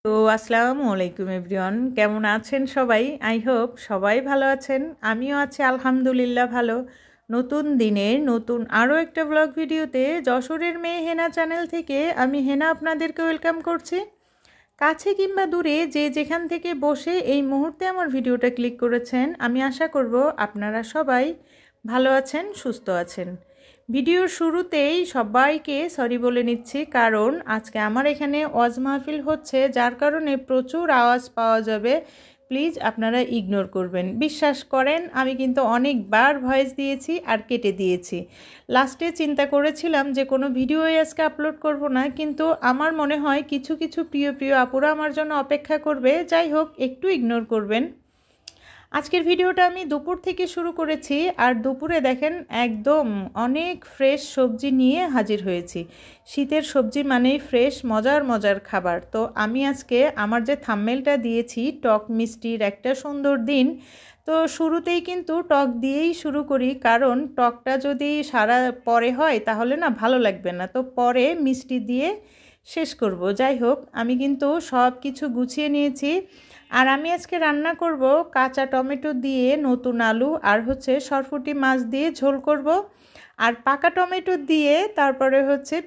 তো আসসালামু আলাইকুম এভরিওয়ান, কেমন আছেন সবাই? আই হোপ সবাই ভালো আছেন। আমিও আছি আলহামদুলিল্লাহ ভালো। নতুন দিনের নতুন আরও একটা ব্লগ ভিডিওতে যশোরের মেয়ে হেনা চ্যানেল থেকে আমি হেনা আপনাদেরকে ওয়েলকাম করছি। কাছে কিংবা দূরে যে যেখান থেকে বসে এই মুহূর্তে আমার ভিডিওটা ক্লিক করেছেন, আমি আশা করব আপনারা সবাই ভালো আছেন, সুস্থ আছেন। ভিডিওর শুরুতেই সবাইকে সরি বলে নিচ্ছি, কারণ আজকে আমার এখানে ওয়াজ মাহফিল হচ্ছে, যার কারণে প্রচুর আওয়াজ পাওয়া যাবে। প্লিজ আপনারা ইগনোর করবেন। বিশ্বাস করেন, আমি কিন্তু অনেকবার ভয়েস দিয়েছি আর কেটে দিয়েছি। লাস্টে চিন্তা করেছিলাম যে কোনো ভিডিওই আজকে আপলোড করব না, কিন্তু আমার মনে হয় কিছু কিছু প্রিয় প্রিয় আপুরা আমার জন্য অপেক্ষা করবে। যাই হোক, একটু ইগনোর করবেন। আজকের ভিডিওটা আমি দুপুর থেকে শুরু করেছি, আর দুপুরে দেখেন একদম অনেক ফ্রেশ সবজি নিয়ে হাজির হয়েছি। শীতের সবজি মানেই ফ্রেশ, মজার মজার খাবার। তো আমি আজকে আমার যে থাম্বনেলটা দিয়েছি টক মিষ্টির একটা সুন্দর দিন, তো শুরুতেই কিন্তু টক দিয়েই শুরু করি, কারণ টকটা যদি সারা পরে হয় তাহলে না ভালো লাগবে না, তো পরে মিষ্টি দিয়ে শেষ করব। যাই হোক, আমি কিন্তু সব কিছু গুছিয়ে নিয়েছি। আর আমি আজকে রান্না করব কাঁচা টমেটো দিয়ে নতুন আলু আর সরফুটি মাছ দিয়ে ঝোল করব, আর পাকা টমেটো দিয়ে তারপরে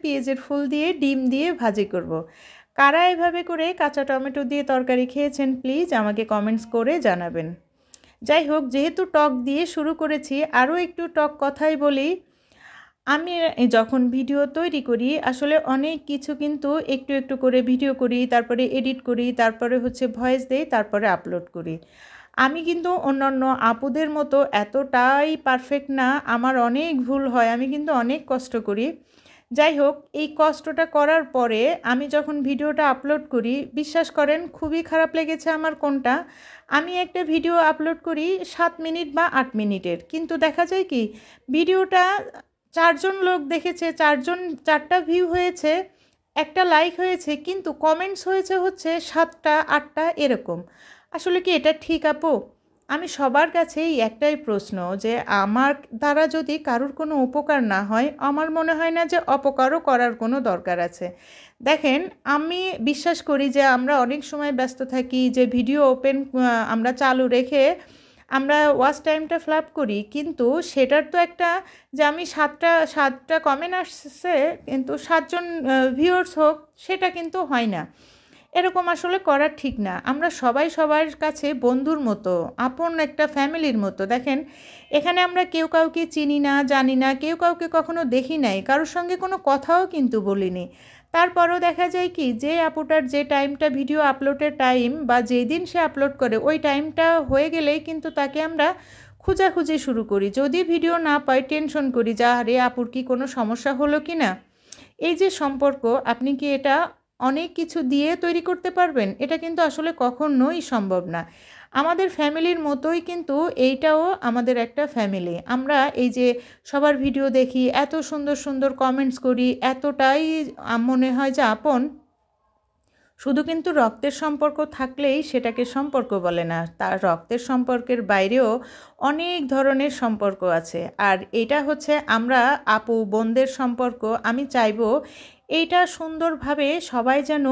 পেঁয়াজের ফুল দিয়ে ডিম দিয়ে ভাজি করব। কারা এভাবে করে কাঁচা টমেটো দিয়ে তরকারি খেয়েছেন প্লিজ আমাকে কমেন্টস করে জানাবেন। যাই হোক, যেহেতু টক দিয়ে শুরু করেছি, আরও একটু টক কথাই বলি। আমি যখন ভিডিও তৈরি করি আসলে অনেক কিছু কিন্তু একটু একটু করে ভিডিও করি, তারপরে এডিট করি, তারপরে ভয়েস দেই, তারপরে আপলোড করি। আমি কিন্তু অন্যান্য আপুদের মতো এতটাই পারফেক্ট না, আমার অনেক ভুল হয়, আমি কিন্তু অনেক কষ্ট করি। যাই হোক, এই কষ্টটা করার পরে আমি যখন ভিডিওটা আপলোড করি, বিশ্বাস করেন খুবই খারাপ লেগেছে আমার কোনটা, আমি একটা ভিডিও আপলোড করি 7 মিনিট বা 8 মিনিটের, কিন্তু দেখা যায় কি ভিডিওটা 4 জন লোক দেখেছে, 4টা ভিউ হয়েছে, একটা লাইক হয়েছে, কিন্তু কমেন্টস হয়েছে 7টা 8টা এরকম। আসলে কি এটা ঠিক আপু? আমি সবার কাছেই একটাই প্রশ্ন, যে আমার দ্বারা যদি কারোর কোনো উপকার না হয়, আমার মনে হয় না যে অপকারও করার কোনো দরকার আছে। দেখেন, আমি বিশ্বাস করি যে আমরা অনেক সময় ব্যস্ত থাকি, যে ভিডিও ওপেন আমরা চালু রেখে আমরা ওয়াচ টাইমটা ফ্ল্যাপ করি, কিন্তু সেটার তো একটা, যে আমি 7টা কমেন্ট আসছে কিন্তু 7জন ভিউয়ার্স হোক, সেটা কিন্তু হয় না। এরকম আসলে করা ঠিক না। আমরা সবাই সবার কাছে বন্ধুর মতো, আপন একটা ফ্যামিলির মতো। দেখেন, এখানে আমরা কেউ কাউকে চিনি না, জানি না, কেউ কাউকে কখনো দেখি নাই, কারোর সঙ্গে কোনো কথাও কিন্তু বলিনি। তারপরও দেখা যায় কি, যে আপুটার যে টাইমটা ভিডিও আপলোডের টাইম, বা যেই দিন সে আপলোড করে ওই টাইমটা হয়ে গেলেই কিন্তু তাকে আমরা খোঁজাখুঁজি শুরু করি। যদি ভিডিও না পাই টেনশন করি, যা রে আপুর কি কোনো সমস্যা হলো কি না। এই যে সম্পর্ক, আপনি কি এটা অনেক কিছু দিয়ে তৈরি করতে পারবেন? এটা কিন্তু আসলে কখনোই সম্ভব না। আমাদের ফ্যামিলির মতোই কিন্তু এইটাও আমাদের একটা ফ্যামিলি। আমরা এই যে সবার ভিডিও দেখি, এত সুন্দর সুন্দর কমেন্টস করি, এতটাই মনে হয় যে আপন। শুধু কিন্তু রক্তের সম্পর্ক থাকলেই সেটাকে সম্পর্ক বলে না, তার রক্তের সম্পর্কের বাইরেও অনেক ধরনের সম্পর্ক আছে। আর এটা আমরা আপু বোনদের সম্পর্ক। আমি চাইবো এইটা সুন্দরভাবে সবাই যেন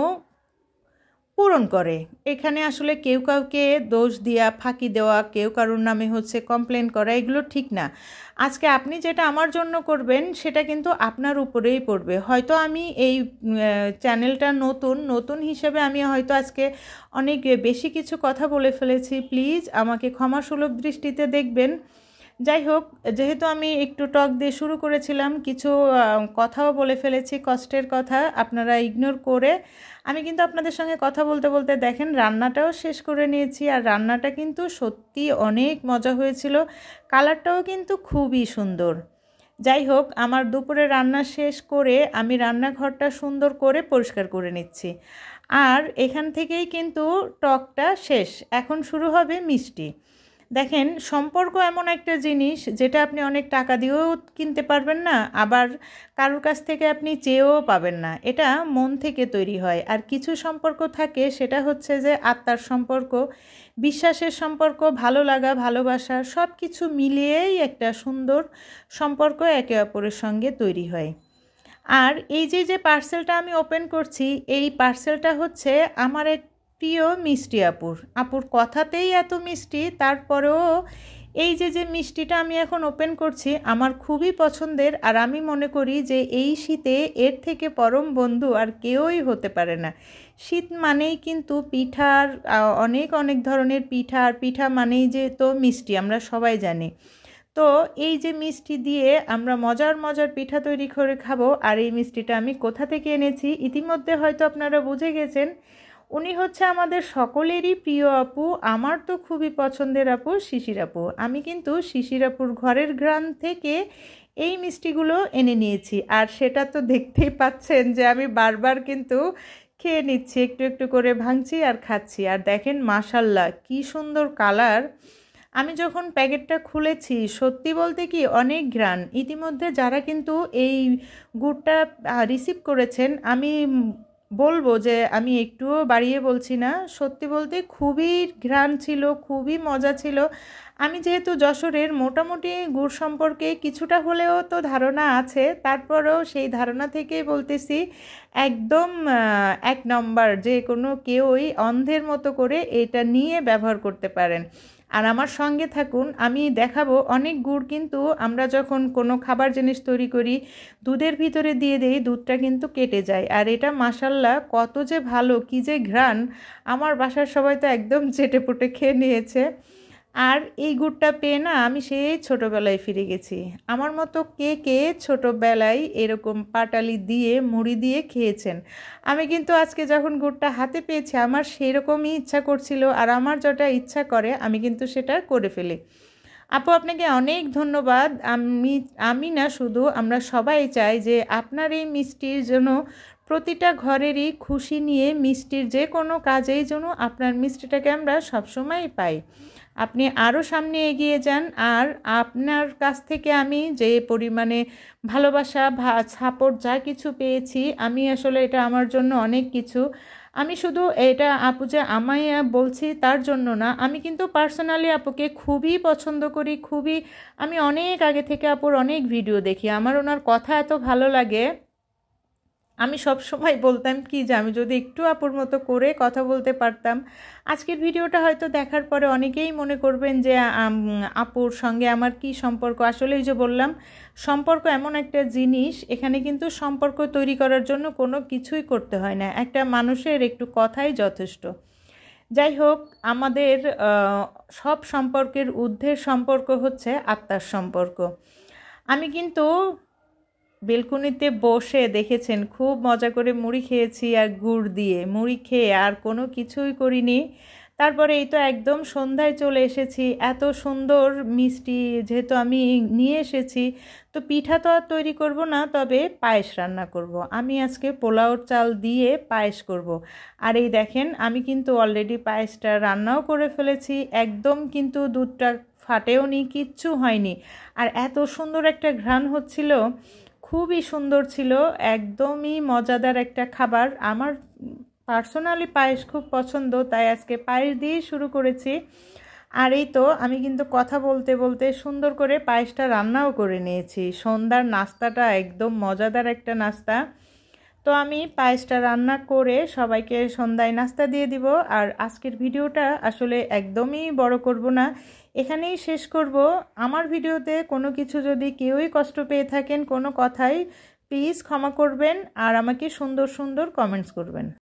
পূরণ করে। এখানে আসলে কেউ কাউকে দোষ দেওয়া, ফাঁকি দেওয়া, কেউ কারোর নামে কমপ্লেন করা, এগুলো ঠিক না। আজকে আপনি যেটা আমার জন্য করবেন সেটা কিন্তু আপনার উপরেই পড়বে। হয়তো আমি এই চ্যানেলটা নতুন হিসেবে আমি হয়তো আজকে অনেক বেশি কিছু কথা বলে ফেলেছি, প্লিজ আমাকে ক্ষমাসুলভ দৃষ্টিতে দেখবেন। যাই হোক, যেহেতু আমি একটু টক দিয়ে শুরু করেছিলাম, কিছু কথাও বলে ফেলেছি, কষ্টের কথা, আপনারা ইগনোর করে। আমি কিন্তু আপনাদের সঙ্গে কথা বলতে বলতে দেখেন রান্নাটাও শেষ করে নিয়েছি, আর রান্নাটা কিন্তু সত্যি অনেক মজা হয়েছিল, কালারটাও কিন্তু খুবই সুন্দর। যাই হোক, আমার দুপুরে রান্না শেষ করে আমি রান্নাঘরটা সুন্দর করে পরিষ্কার করে নিচ্ছি, আর এখান থেকেই কিন্তু টকটা শেষ। এখন শুরু হবে মিষ্টি। দেখেন, সম্পর্ক এমন একটা জিনিস যেটা আপনি অনেক টাকা দিয়েও কিনতে পারবেন না, আবার কারোর কাছ থেকে আপনি চেয়েও পাবেন না। এটা মন থেকে তৈরি হয়। আর কিছু সম্পর্ক থাকে, সেটা যে আত্মার সম্পর্ক, বিশ্বাসের সম্পর্ক, ভালো লাগা, ভালোবাসা, সব কিছু মিলিয়েই একটা সুন্দর সম্পর্ক একে অপরের সঙ্গে তৈরি হয়। আর এই যে পার্সেলটা আমি ওপেন করছি, এই পার্সেলটা আমার এক প্রিয় মিষ্টি আপুর কথাতেই এত মিষ্টি, তারপরেও এই যে মিষ্টিটা আমি এখন ওপেন করছি আমার খুবই পছন্দের। আর আমি মনে করি যে এই শীতে এর থেকে পরম বন্ধু আর কেউই হতে পারে না। শীত মানেই কিন্তু পিঠার অনেক অনেক ধরনের পিঠা, আর পিঠা মানেই যে তো মিষ্টি, আমরা সবাই জানি। তো এই যে মিষ্টি দিয়ে আমরা মজার মজার পিঠা তৈরি করে খাবো। আর এই মিষ্টিটা আমি কোথা থেকে এনেছি ইতিমধ্যে হয়তো আপনারা বুঝে গেছেন। উনি হচ্ছে আমাদের সকলেরই প্রিয় আপু, আমার তো খুবই পছন্দের আপু, শিশির আপু। আমি কিন্তু শিশির আপুর ঘরের গ্রাম থেকে এই মিষ্টিগুলো এনে নিয়েছি। আর সেটা তো দেখতেই পাচ্ছেন যে আমি বারবার কিন্তু খেয়ে নিচ্ছি, একটু একটু করে ভাঙছি আর খাচ্ছি। আর দেখেন মাশাল্লাহ কি সুন্দর কালার। আমি যখন প্যাকেটটা খুলেছি সত্যি বলতে কি অনেক ঘ্রাণ। ইতিমধ্যে যারা কিন্তু এই গুড়টা রিসিভ করেছেন, আমি বলবো যে আমি একটুও বাড়িয়ে বলছি না, সত্যি বলতে খুবই ঘ্রাণ ছিল, খুবই মজা ছিল। আমি যেহেতু যশোরের মোটামুটি গুড় সম্পর্কে কিছুটা হলেও তো ধারণা আছে, তারপরেও সেই ধারণা থেকেই বলতেছি একদম 1 নম্বর, যে কোনো কেউই অন্ধের মতো করে এটা নিয়ে ব্যবহার করতে পারেন। আর আমার সঙ্গে থাকুন, আমি দেখাবো অনেক গুড় কিন্তু আমরা যখন কোনো খাবার জিনিস তৈরি করি দুধের ভিতরে দিয়ে দেই, দুধটা কিন্তু কেটে যায়। আর এটা মাশাল্লাহ কত যে ভালো, কি যে ঘ্রাণ, আমার বাসার সবাই তো একদম চেটেপুটে খেয়ে নিয়েছে। আর এই গুড়টা পেয়ে না আমি সেই ছোটোবেলায় ফিরে গেছি। আমার মতো কে কে ছোটোবেলায় এরকম পাটালি দিয়ে মুড়ি দিয়ে খেয়েছেন? আমি কিন্তু আজকে যখন গুড়টা হাতে পেয়েছি আমার সেরকমই ইচ্ছা করছিল, আর আমার যেটা ইচ্ছা করে আমি কিন্তু সেটা করে ফেলি। আপু আপনাকে অনেক ধন্যবাদ। আমি না শুধু, আমরা সবাই চাই যে আপনার এই মিষ্টির জন্য প্রতিটা ঘরেরই খুশি নিয়ে মিষ্টির যে কোনো কাজেই যেন আপনার মিষ্টিটাকে আমরা সবসময়ই পাই। আপনি আরও সামনে এগিয়ে যান। আর আপনার কাছ থেকে আমি যে পরিমাণে ভালোবাসা সাপোর্ট যা কিছু পেয়েছি, আমি আসলে এটা আমার জন্য অনেক কিছু। আমি শুধু এটা আপু যে আমায় বলছি তার জন্য না, আমি কিন্তু পার্সোনালি আপুকে খুবই পছন্দ করি, খুবই। আমি অনেক আগে থেকে আপুর অনেক ভিডিও দেখি, আমার ওনার কথা এত ভালো লাগে। আমি সব সময় বলতাম কি যে আমি যদি একটু আপুর মতো করে কথা বলতে পারতাম। আজকের ভিডিওটা হয়তো দেখার পরে অনেকেই মনে করবেন যে আপুর সঙ্গে আমার কি সম্পর্ক। আসলে এই যে বললাম, সম্পর্ক এমন একটা জিনিস, এখানে কিন্তু সম্পর্ক তৈরি করার জন্য কোনো কিছুই করতে হয় না, একটা মানুষের একটু কথাই যথেষ্ট। যাই হোক, আমাদের সব সম্পর্কের ঊর্ধ্বের সম্পর্ক হচ্ছে আত্মার সম্পর্ক। আমি কিন্তু বেলকুনিতে বসে দেখেছেন খুব মজা করে মুড়ি খেয়েছি, আর গুড় দিয়ে মুড়ি খেয়ে আর কোনো কিছুই করিনি। তারপরে এই তো একদম সন্ধ্যায় চলে এসেছি। এত সুন্দর মিষ্টি যেহেতু আমি নিয়ে এসেছি, তো পিঠা তো আর তৈরি করব না, তবে পায়েস রান্না করব। আমি আজকে পোলাওর চাল দিয়ে পায়েস করব। আর এই দেখেন আমি কিন্তু অলরেডি পায়েসটা রান্নাও করে ফেলেছি, একদম কিন্তু দুধটা ফাটেও নি, কিচ্ছু হয়নি। আর এত সুন্দর একটা ঘ্রাণ হচ্ছিল, খুবই সুন্দর ছিল, একদমই মজাদার একটা খাবার। আমার পার্সোনালি পায়েস খুব পছন্দ, তাই আজকে পায়েস দিয়েই শুরু করেছি। আর এই তো আমি কিন্তু কথা বলতে বলতে সুন্দর করে পায়েসটা রান্নাও করে নিয়েছি। সন্ধ্যার নাস্তাটা একদম মজাদার একটা নাস্তা। তো আমি পায়েসটা রান্না করে সবাইকে সন্ধ্যায় নাস্তা দিয়ে দিব। আর আজকের ভিডিওটা আসলে একদমই বড় করব না, এখানেই শেষ করব। আমার ভিডিওতে কোনো কিছু যদি কেউই কষ্ট পেয়ে থাকেন কোনো কথাই, প্লিজ ক্ষমা করবেন আর আমাকে সুন্দর সুন্দর কমেন্টস করবেন।